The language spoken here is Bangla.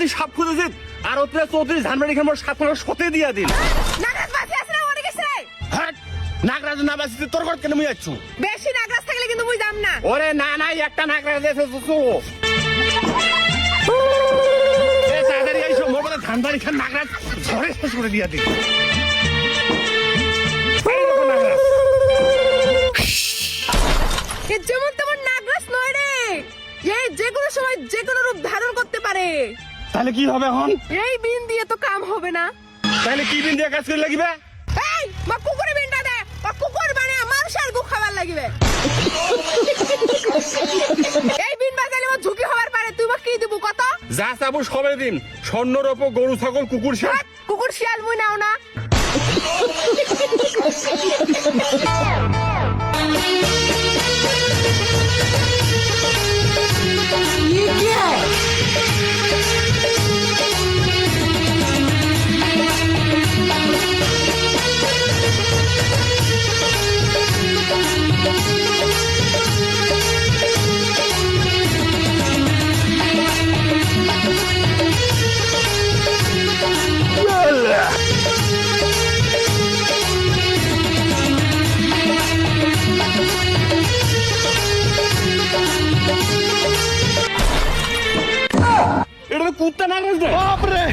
যদি সাপ খুঁজেছিস আর ওতে 34 জানুয়ারি খান মোর সাপ কোন সতে দিয়া দিন নাগরাজ বাসে আছে না ওরে গেছে হ্যাট নাগরাজ না বাসিতে তোর ঘর কেন মুই আছু বেশি নাগরাজ থাকলে কিন্তু মুই যাম না ওরে না না একটা নাগরাজ এসে সুসু এ তাড়াতাড়ি আইসো মোর বলে ধানবাড়ি খান নাগরাজ ঝড়ে শেষ করে দিয়া দিন এই দেখো নাগরাজ এ যেমন তেমন নাগরাজ নয় রে এই যে কোনো সময় যে কোনো রূপ ধারণ করতে পারে তাহলে কি হবে এখন এই বিন দিয়ে তো কাম হবে না তাহলে কি বিন দিয়ে কাজ করে লাগিবে এই মা কুকুরে বিনটা দে বা কুকুর মানে মানুষের গু খাবার লাগবে এই বিন বাজালে মো ঝুঁকি হবার পারে তুই মা কি দিব কত যা চাবো সবে দিন স্বর্ণর ওপর গরু ছাগল কুকুর শিয়াল কুকুর শিয়াল মুই নাও না ये क्या है এটা তো কুত্তা নাগরাজ রে বাপরে